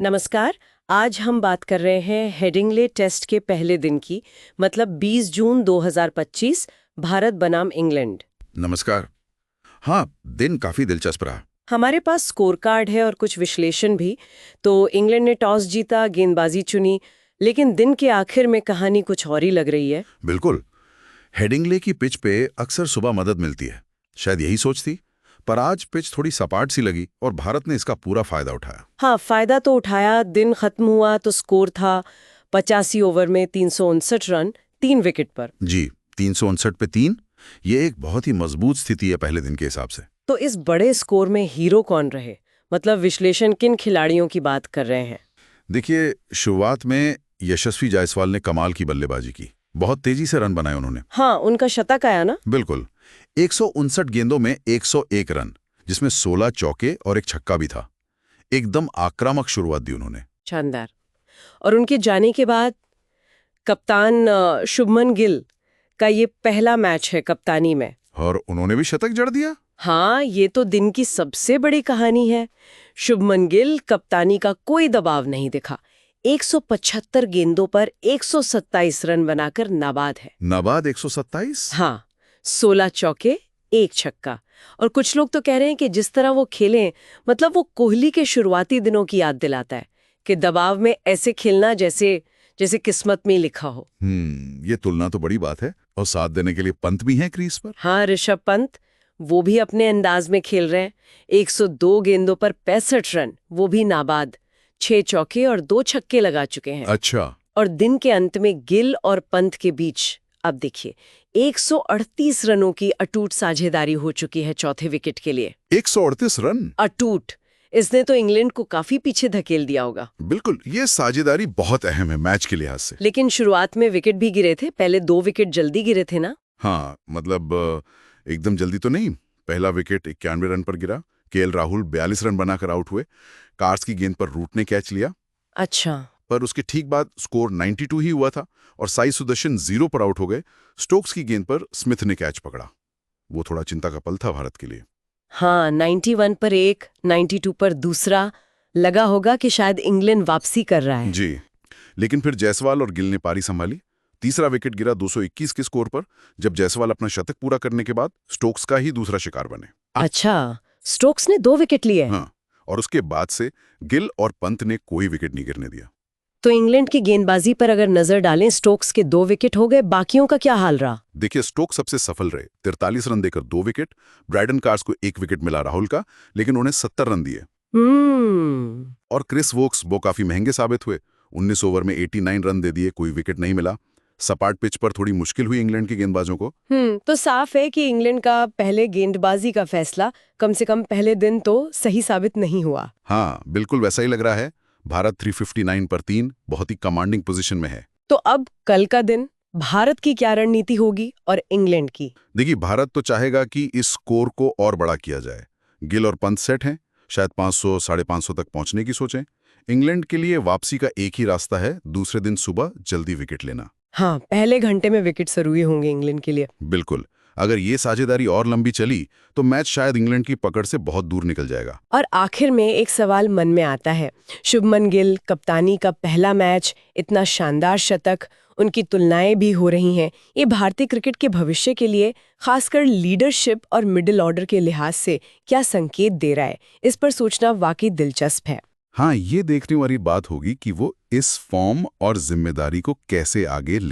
नमस्कार। आज हम बात कर रहे हैं हेडिंग्ले टेस्ट के पहले दिन की, मतलब 20 जून 2025, भारत बनाम इंग्लैंड। नमस्कार। हाँ, दिन काफी दिलचस्प रहा। हमारे पास स्कोर कार्ड है और कुछ विश्लेषण भी। तो इंग्लैंड ने टॉस जीता, गेंदबाजी चुनी, लेकिन दिन के आखिर में कहानी कुछ और ही लग रही है। बिल्कुल। हेडिंग्ले की पिच पे अक्सर सुबह मदद मिलती है, शायद यही सोच थी। पर आज पिच थोड़ी सपाट सी लगी और भारत ने इसका पूरा फायदा उठाया। हाँ, फायदा तो उठाया। दिन खत्म हुआ तो स्कोर था 85 ओवर में 359 रन, 3 विकेट पर। जी, 359 पे 3। ये एक बहुत ही मजबूत स्थिति है पहले दिन के हिसाब से। तो इस बड़े स्कोर में हीरो कौन रहे? मतलब विश्लेषण किन खिलाड़ियों की बात कर रहे हैं? देखिए, शुरुआत में यशस्वी जायसवाल ने कमाल की बल्लेबाजी की। बहुत तेजी से रन बनाए उन्होंने। हाँ, उनका शतक आया ना। बिल्कुल। 159 गेंदों में 101 रन, जिसमें 16 चौके और एक छक्का भी था। एकदम आक्रामक शुरुआत दी उन्होंने। शानदार। और उनके जाने के बाद कप्तान शुभमन गिल का ये पहला मैच है कप्तानी में। और उन्होंने भी शतक जड़ दिया। हाँ, ये तो दिन की सबसे बड़ी कहानी है। शुभमन गिल कप्तानी का कोई दबाव नहीं दिखा। 175 गेंदों पर 127 रन बनाकर नाबाद है। नाबाद 127। हाँ, 16 चौके, एक छक्का। और कुछ लोग तो कह रहे हैं कि जिस तरह वो खेलें, मतलब वो कोहली के शुरुआती दिनों की याद दिलाता है कि दबाव में ऐसे खेलना जैसे जैसे किस्मत में लिखा हो। ये तुलना तो बड़ी बात है। और साथ देने के लिए पंत भी हैं क्रीज पर। हाँ, ऋषभ पंत, वो भी अपने अंदाज में खेल रहे हैं। 102 गेंदों पर 65 रन, वो भी नाबाद। 6 चौके और 2 छक्के लगा चुके हैं। अच्छा। और दिन के अंत में गिल और पंत के बीच अब देखिए 138 रनों की अटूट साझेदारी हो चुकी है चौथे विकेट के लिए। 138 रन। अटूट। इसने तो इंग्लैंड को काफी पीछे धकेल दिया होगा। बिल्कुल, ये साझेदारी बहुत अहम है मैच के लिहाज से। लेकिन शुरुआत में विकेट भी गिरे थे, पहले 2 विकेट जल्दी गिरे थे ना। हाँ, मतलब एकदम जल्दी तो नहीं। पहला विकेट 91 रन पर गिरा। केएल राहुल 42 रन बनाकर आउट हुए। कार्स की गेंद पर रूट ने कैच लिया। अच्छा। पर उसके ठीक बाद स्कोर 92 ही हुआ था और साई सुदर्शन 0 पर आउट हो गए। स्टोक्स की गेंद पर स्मिथ ने कैच पकड़ा। वो थोड़ा चिंता का पल था भारत के लिए। हाँ, 91 पर एक, 92 पर दूसरा। लगा होगा कि शायद इंग्लैंड वापसी कर रहा है। जी, लेकिन फिर जायसवाल और गिल ने पारी संभाली। तीसरा विकेट गिरा 221 के स्कोर पर, जब जायसवाल अपना शतक पूरा करने के बाद स्टोक्स का ही दूसरा शिकार बने। अच्छा, स्टोक्स ने 2 विकेट लिए। हाँ, और उसके बाद से गिल और पंत ने कोई विकेट नहीं गिरने दिया। तो इंग्लैंड की गेंदबाजी पर अगर नजर डालें, स्टोक्स के 2 विकेट हो गए, बाकियों का क्या हाल रहा? देखिए, स्टोक्स सबसे सफल रहे। 43 रन देकर 2 विकेट। ब्राइडन कार्स को 1 विकेट मिला राहुल का, लेकिन उन्हें 70 रन दिए। और क्रिस वोक्स वो काफी महंगे साबित हुए। 19 ओवर में 89 रन दे दिए, कोई विकेट नहीं मिला। सपाट पिच पर थोड़ी मुश्किल हुई इंग्लैंड के गेंदबाजों को। तो साफ है कि इंग्लैंड का पहले गेंदबाजी का फैसला कम से कम पहले दिन तो सही साबित नहीं हुआ। हाँ, बिल्कुल वैसा ही लग रहा है। भारत 359 पर 3 बहुत ही कमांडिंग पोजीशन में है। तो अब कल का दिन भारत की क्या रणनीति होगी और इंग्लैंड की? देखिए, भारत तो चाहेगा कि इस स्कोर को और बड़ा किया जाए। गिल और पंत सेट हैं, शायद 500 550 तक पहुंचने की सोचें। इंग्लैंड के लिए वापसी का एक ही रास्ता है, दूसरे दिन सुबह जल्दी विकेट लेना। हाँ, पहले घंटे में विकेट जरूरी होंगे इंग्लैंड के लिए। बिल्कुल। अगर ये साझेदारी और लंबी चली तो मैच शायद इंग्लैंड की पकड़ से बहुत दूर निकल जाएगा। और आखिर में एक सवाल मन में आता है। शुभमन गिल कप्तानी का पहला मैच, इतना शानदार शतक, उनकी तुलनाएं भी हो रही हैं। ये भारतीय क्रिकेट के भविष्य के लिए, खासकर लीडरशिप और मिडिल ऑर्डर के लिहाज से क्या संकेत दे रहा है? इस पर सोचना वाकई दिलचस्प है। हाँ, ये देखने वाली बात होगी कि वो इस फॉर्म और जिम्मेदारी को कैसे आगे ले